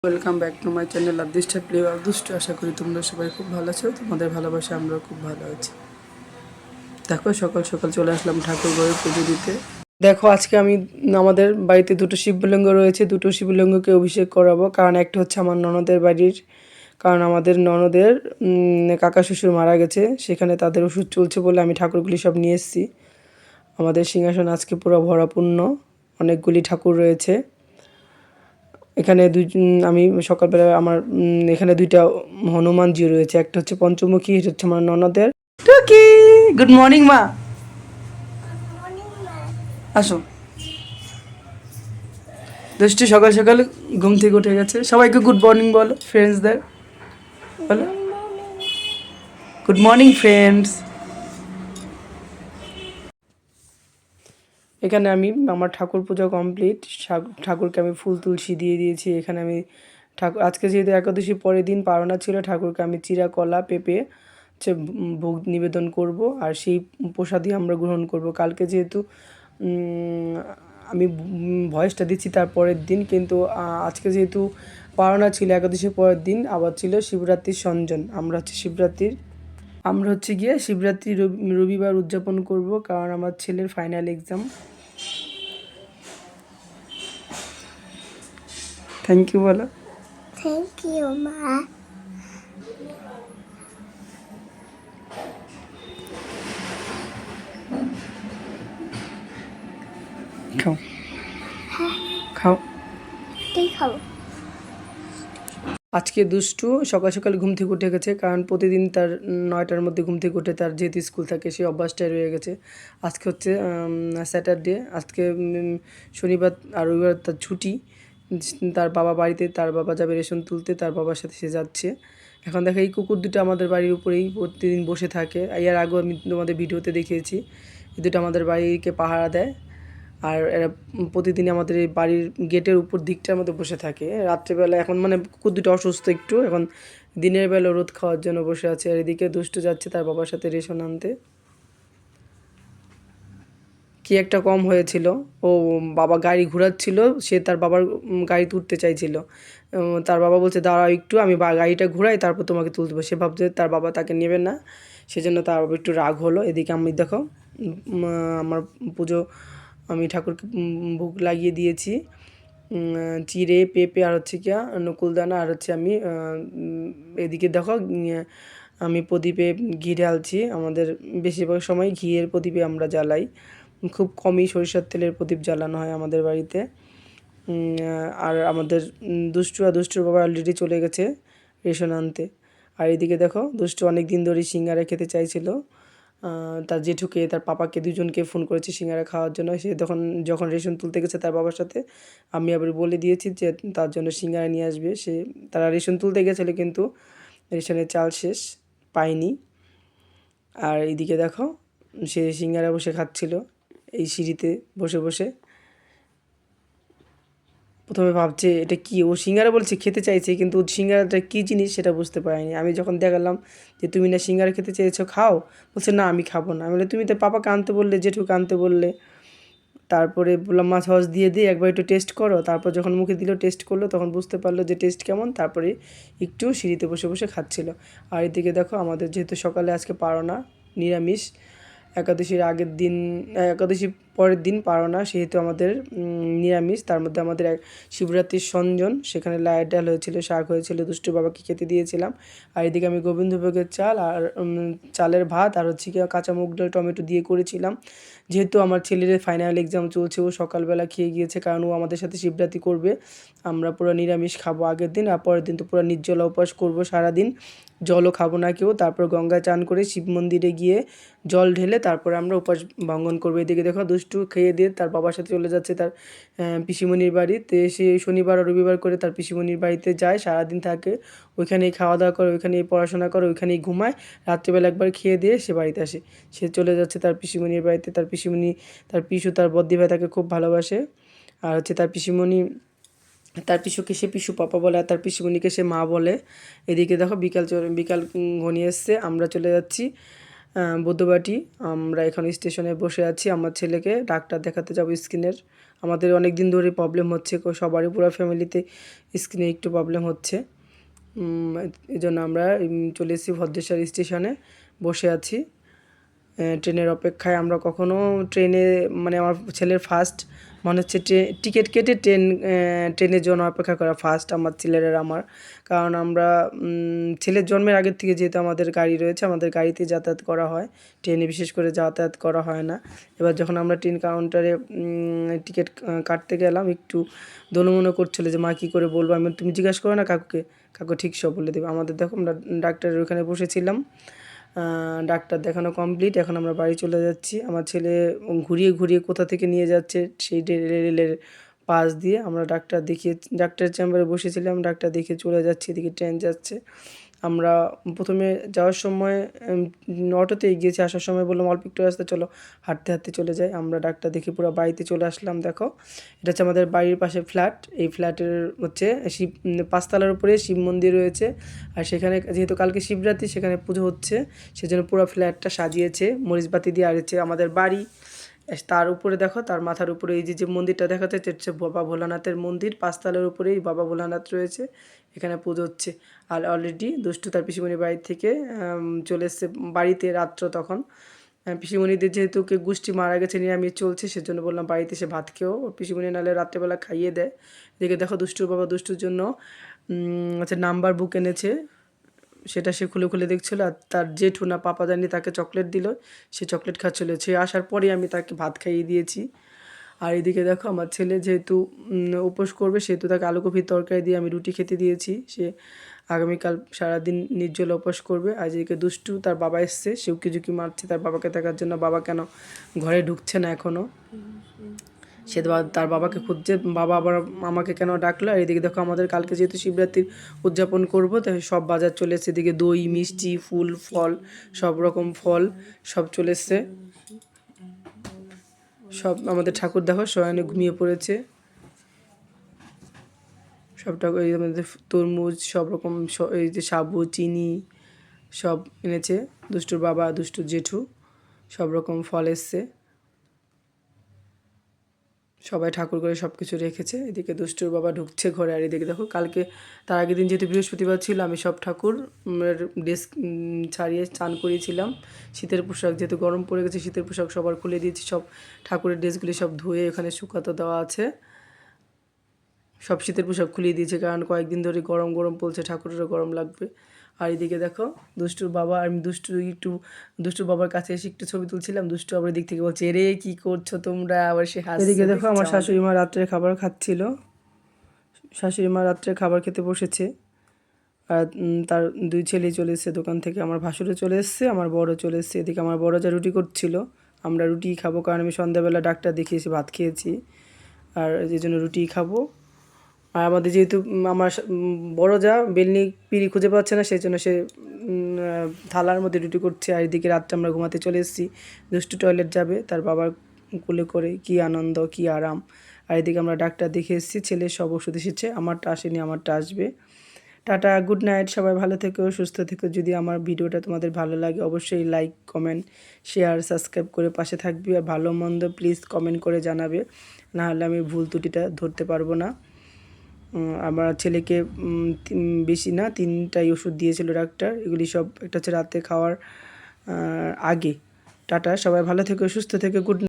Welcome back to my channel Adishta প্লে দুষ্ট। আশা করি তোমরা সবাই খুব ভালো আছো। তোমাদের ভালোবাসা আমরাও খুব ভালো আছি। দেখো সকাল সকাল চলে আসলাম ঠাকুর ঘরে পুজো দিতে। দেখো আজকে আমি আমাদের বাড়িতে দুটো শিবলিঙ্গ রয়েছে, দুটো শিবলিঙ্গকে অভিষেক করাবো। কারণ একটা হচ্ছে আমার ননদের বাড়ির, কারণ আমাদের ননদের কাকা শ্বশুর মারা গেছে, সেখানে তাদের ওষুধ চলছে বলে আমি ঠাকুরগুলি সব নিয়ে এসেছি। আমাদের সিংহাসন আজকে পুরো ভরাপূর্ণ, অনেকগুলি ঠাকুর রয়েছে এখানে। আমি সকালবেলা আমার এখানে দুইটা হনুমানজি রয়েছে, একটা হচ্ছে পঞ্চমুখী, এটা হচ্ছে আমার ননদের টুকি। গুড মর্নিং মা, আসো। দোষটি সকাল সকাল ঘুম থেকে উঠে গেছে। সবাইকে গুড মর্নিং বলো ফ্রেন্ডসদের, বলো গুড মর্নিং ফ্রেন্ডস। এখানে আমি আমার ঠাকুর পূজা কমপ্লিট। ঠাকুরকে আমি ফুল তুলসী দিয়ে দিয়েছি। এখানে আমি ঠাকুর আজকে যেহেতু একাদশী পরের দিন পারনা ছিল, ঠাকুরকে আমি চিরা কলা পেঁপে হচ্ছে ভোগ নিবেদন করব, আর সেই প্রসাদই আমরা গ্রহণ করব। কালকে যেহেতু আমি ভয়েসটা দিচ্ছি তার পরের দিন, কিন্তু আজকে যেহেতু পারনা ছিল একাদশীর পরের দিন, আবার ছিল শিবরাত্রির সঞ্জন। আমরা হচ্ছে গিয়ে শিবরাত্রি রবিবার উদযাপন করব, কারণ আমার ছেলের ফাইনাল এক্সাম। থ্যাংক ইউ বলো। থ্যাংক ইউ মা। খাও খাও। তুই খাবো। আজকে দুষ্টু সকাল সকাল ঘুম থেকে উঠে গেছে, কারণ প্রতিদিন তার 9টার মধ্যে ঘুম থেকে উঠে তার যেহেতু স্কুল থাকে সেই অভ্যাসটাই রয়ে গেছে। আজকে হচ্ছে স্যাটারডে, আজকে শনিবার আর রবিবার তার ছুটি। তার বাবা বাড়িতে, তার বাবা যাবে রেশন তুলতে, তার বাবার সাথে সে যাচ্ছে। এখন দেখো এই কুকুর দুটো আমাদের বাড়ির উপরেই প্রতিদিন বসে থাকে। এর আগেও আমি তোমাদের ভিডিওতে দেখিয়েছি, এই দুটো আমাদের বাড়িকে পাহারা দেয়। আর এরা প্রতিদিন আমাদের এই বাড়ির গেটের উপর দিকটার মধ্যে বসে থাকে রাত্রেবেলা। এখন মানে কুকুর দুটো অসুস্থ একটু, এখন দিনের বেলা রোদ খাওয়ার জন্য বসে আছে। আর এদিকে দুষ্টু যাচ্ছে তার বাবার সাথে রেশন আনতে। কি একটা কম হয়েছিল, ও বাবা গাড়ি ঘোরাচ্ছিল, সে তার বাবার গাড়িতে উঠতে চাইছিল। তার বাবা বলছে দাঁড়াও একটু, আমি গাড়িটা ঘুরাই তারপর তোমাকে তুলতে হবে। সে ভাবছে তার বাবা তাকে নেবে না, সেজন্য তার বাবা একটু রাগ হলো। এদিকে আমি দেখো আমার পুজো, আমি ঠাকুরকে ভোগ লাগিয়ে দিয়েছি। চিড়ে পেঁপে আর হচ্ছে কি নকুলদানা, আর হচ্ছে আমি এদিকে দেখো আমি প্রদীপে ঘি ঢালছি। আমাদের বেশিরভাগ সময় ঘিয়ের প্রদীপে আমরা জ্বালাই, খুব কমই সরিষার তেলের প্রদীপ জ্বালানো হয় আমাদের বাড়িতে। আর আমাদের দুষ্টুর বাবা অলরেডি চলে গেছে রেশন আনতে। আর এদিকে দেখো দুষ্টু অনেক দিন ধরেই সিঙ্গারা খেতে চাইছিল। তার জেঠুকে তার পাপাকে দুজনকে ফোন করেছে সিঙ্গারা খাওয়ার জন্য। সে যখন রেশন তুলতে গেছে তার বাবার সাথে, আমি আবার বলে দিয়েছি যে তার জন্য সিঙ্গারা নিয়ে আসবে। তারা রেশন তুলতে গেছিলো, কিন্তু রেশনের চাল শেষ, পায়নি। আর এইদিকে দেখো সে সিঙ্গারা বসে খাচ্ছিল এই সিঁড়িতে বসে বসে। প্রথমে ভাবছে এটা কী, ও সিঙ্গারা বলছে খেতে চাইছে, কিন্তু সিঙ্গারাটা কী জিনিস সেটা বুঝতে পারিনি। আমি যখন দেখালাম যে তুমি না সিঙ্গারা খেতে চেয়েছো খাও, বলছে না আমি খাবো না। আমি বলে তুমি তো পাপাকে আনতে বললে, জেঠুকে আনতে বললে। তারপরে বললাম মা সস দিয়ে দিই, একবার একটু টেস্ট করো। তারপর যখন মুখে দিল টেস্ট করলো, তখন বুঝতে পারলো যে টেস্ট কেমন। তারপরে একটু সিঁড়িতে বসে বসে খাচ্ছিল। আর এদিকে দেখো আমাদের যেহেতু সকালে আজকে পারনা, নিরামিষ, একাদশীর আগের দিন একাদশীর পরের দিন পারনা, সেহেতু আমাদের নিরামিষ। তার মধ্যে আমাদের শিবরাত্রির সঞ্জন, সেখানে লাইয়ের ডাল হয়েছিল, শাক হয়েছিল, দুষ্টুর বাবাকে খেতে দিয়েছিলাম। আর এদিকে আমি গোবিন্দভোগের চাল আর চালের ভাত আর হচ্ছে কি কাঁচা মুগ ডাল টমেটো দিয়ে করেছিলাম। যেহেতু আমার ছেলের ফাইনাল এক্সাম চলছে, ও সকালবেলা খেয়ে গিয়েছে, কারণ ও আমাদের সাথে শিবরাত্রি করবে। আমরা পুরো নিরামিষ খাবো আগের দিন, আর পরের দিন তো পুরো নির্জলা উপবাস করবো সারাদিন, জলও খাবো না কেউ। তারপর গঙ্গায় চান করে শিব মন্দিরে গিয়ে জল ঢেলে তারপরে আমরা উপবাস ভঙ্গন করবো। এদিকে দেখো দুষ্টু খেয়ে দিয়ে তার বাবার সাথে চলে যাচ্ছে তার পিসিমণির বাড়িতে। সে শনিবার আর রবিবার করে তার পিসিমণির বাড়িতে যায়, সারাদিন থাকে ওইখানেই, খাওয়া দাওয়া করে ওইখানেই, পড়াশোনা করে ওইখানেই, ঘুমায়। রাত্রিবেলা একবার খেয়ে দিয়ে সে বাড়িতে আসে। সে চলে যাচ্ছে তার পিসিমণির বাড়িতে। তার পিসিমণি, তার পিসু, তার বদ্দি ভাই তাকে খুব ভালোবাসে। আর হচ্ছে তার পিসিমণি, তার পিসুকে সে পিসু পাপা বলে, আর তার পিসিমণিকে সে মা বলে। এদিকে দেখো বিকাল ঘনিয়ে এসছে, আমরা চলে যাচ্ছি বৌদ্ধবাটি। আমরা এখন স্টেশনে বসে আছি, আমার ছেলেকে ডাক্তার দেখাতে যাবো স্কিনের। আমাদের অনেক দিন ধরে প্রবলেম হচ্ছে, সবারই পুরো ফ্যামিলিতে স্কিনে একটু প্রবলেম হচ্ছে। এই জন্য আমরা চলে এসেছি ভদ্রেশ্বর স্টেশনে, বসে আছি ট্রেনের অপেক্ষায়। আমরা কখনো ট্রেনে মানে আমার ছেলের ফার্স্ট মনে হচ্ছে টিকিট কেটে ট্রেনের জন্য অপেক্ষা করা ফার্স্ট আমার ছেলের আর আমার। কারণ আমরা ছেলের জন্মের আগের থেকে যেহেতু আমাদের গাড়ি রয়েছে, আমাদের গাড়িতে যাতায়াত করা হয়, ট্রেনে বিশেষ করে যাতায়াত করা হয় না। এবার যখন আমরা ট্রেন কাউন্টারে টিকিট কাটতে গেলাম, একটু দোনমনো করছিল যে মা কী করে বলবো। আমি তুমি জিজ্ঞাসা করো না কাকুকে, কাকু ঠিক সব বলে দেবে আমাদের। দেখো আমরা ডাক্তারের ওখানে বসেছিলাম, ডাক্তার দেখানো কমপ্লিট, এখন আমরা বাড়ি চলে যাচ্ছি। আমার ছেলে ঘুরিয়ে ঘুরিয়ে কোথা থেকে নিয়ে যাচ্ছে সেই রেলের পাশ দিয়ে। আমরা ডাক্তার দেখিয়ে ডাক্তারের চেম্বারে বসেছিলাম, ডাক্তার দেখিয়ে চলে যাচ্ছি, এদিকে ট্রেন যাচ্ছে। আমরা প্রথমে যাওয়ার সময় অটোতেই গিয়েছি, আসার সময় বললাম অল্প একটু রাস্তা চলো, হাঁটতে হাঁটতে চলে যাই। আমরা ডাক্তার দেখে পুরো বাড়িতে চলে আসলাম। দেখো এটা হচ্ছে আমাদের বাড়ির পাশে ফ্ল্যাট। এই ফ্ল্যাটের হচ্ছে পাঁচতলার উপরে শিব মন্দির রয়েছে, আর সেখানে যেহেতু কালকে শিবরাত্রি সেখানে পুজো হচ্ছে, সেজন্য পুরো ফ্ল্যাটটা সাজিয়েছে মরিচবাতি দিয়ে। আর হচ্ছে আমাদের বাড়ি, তার উপরে দেখো, তার মাথার উপরে এই যে মন্দিরটা দেখা যাচ্ছে হচ্ছে বাবা ভোলানাথের মন্দির। পাঁচতলার উপরেই বাবা ভোলানাথ রয়েছে, এখানে পুজো হচ্ছে। আর অলরেডি দুষ্টু তার পিসিমণির বাড়ি থেকে চলে এসছে বাড়িতে রাত্র তখন। পিসিমণিদের যেহেতু গোষ্ঠী মারা গেছে, নিরামিষ চলছে, সেজন্য বললাম বাড়িতে এসে ভাত খেয়েও, পিসিমণি নাহলে রাত্রেবেলা খাইয়ে দেয়। এদিকে দেখো দুষ্টুর বাবা দুষ্টুর জন্য আচ্ছা নাম্বার বুক এনেছে, সেটা সে খুলে খুলে দেখছিল। আর তার জেঠু না পাপা জানি তাকে চকলেট দিল, সে চকলেট খাচ্ছিল। সে আসার পরেই আমি তাকে ভাত খাইয়ে দিয়েছি। আর এদিকে দেখো আমার ছেলে যেহেতু উপোস করবে, সেহেতু তাকে আলুকপির তরকারি দিয়ে আমি রুটি খেতে দিয়েছি। সে আগামীকাল সারাদিন নির্জলা উপোস করবে। আর এদিকে দুষ্টু তার বাবা এসছে, সে উকি ঝুঁকি মারছে তার বাবাকে দেখার জন্য, বাবা কেন ঘরে ঢুকছে না এখনও। সে তার বাবাকে খুঁজছে, বাবা আবার আমাকে কেন ডাকলো। আর এদিকে দেখো আমাদের কালকে যেহেতু শিবরাত্রির উদযাপন করবো, তাই সব বাজার চলে এসছে। এদিকে দই, মিষ্টি, ফুল, ফল, সব রকম ফল সব চলে এসছে। সব আমাদের ঠাকুর দেখো শয়নে ঘুমিয়ে পড়েছে। সব ঠাকুর এই আমাদের তরমুজ, সব রকম এই যে সাবু, চিনি সব এনেছে দুষ্টুর বাবা, দুষ্টুর জেঠু, সব রকম ফল এসছে। সবাই ঠাকুর করে সব কিছু রেখেছে। এদিকে দুষ্টুর বাবা ঢুকছে ঘরে। আর এদিকে দেখো কালকে তার আগের দিন যেহেতু বৃহস্পতিবার ছিল, আমি সব ঠাকুর ড্রেস ছাড়িয়ে চান করিয়েছিলাম। শীতের পোশাক যেহেতু গরম পড়ে গেছে, শীতের পোশাক সবার খুলে দিয়েছি, সব ঠাকুরের ড্রেসগুলি সব ধুয়ে এখানে শুকাতে দেওয়া আছে। সব শীতের পোশাক খুলিয়ে দিয়েছে, কারণ কয়েকদিন ধরে গরম গরম পড়ছে, ঠাকুরেরও গরম লাগবে। আর এদিকে দেখো দুষ্টুর বাবা, আমি দুষ্টুর বাবার কাছে এসে একটু ছবি তুলছিলাম, দুষ্টু আবার দিক থেকে বলছে এরে কি করছো তোমরা, আবার সে হাসছে। এদিকে দেখো আমার শাশুড়ি মা রাত্রে খাবার খাচ্ছিল, শাশুড়ি মা রাত্রে খাবার খেতে বসেছে। আর তার দুই ছেলে চলে এসছে দোকান থেকে, আমার ভাসুরও চলে এসছে, আমার বড় চলে এসছে। এদিকে আমার বড় যা রুটি করছিল, আমরা রুটি খাবো, কারণ আমি সন্ধ্যাবেলা ডাক্তার দেখিয়েছি ভাত খেয়েছি, আর এই জন্য রুটি খাবো। আর আমাদের যেহেতু আমার বড় যা বেলনি পিঁড়ি খুঁজে পাচ্ছে না, সেই জন্য সে থালার মধ্যে রুটি করছে। আর এদিকে রাত্রে আমরা ঘুমাতে চলে এসেছি, দুষ্টু টয়লেট যাবে, তার বাবার কোলে করে, কি আনন্দ কি আরাম। আর এদিকে আমরা ডাক্তার দেখে এসেছি, ছেলের সব ওষুধ এসেছে, আমারটা আসেনি, আমারটা আসবে। টাটা, গুড নাইট, সবাই ভালো থেকো, সুস্থ থেকো। যদি আমার ভিডিওটা তোমাদের ভালো লাগে অবশ্যই লাইক, কমেন্ট, শেয়ার, সাবস্ক্রাইব করে পাশে থাকবে। আর ভালো মন্দ প্লিজ কমেন্ট করে জানাবে, নাহলে আমি ভুল ত্রুটিটা ধরতে পারবো না। আমার ছেলেকে বেশি না 3টাই ওষুধ দিয়েছিল ডাক্তার, এগুলি সব একটা হচ্ছে রাতে খাওয়ার আগে। টাটা, সবাই ভালো থেকো, সুস্থ থেকো, গুড নাইট।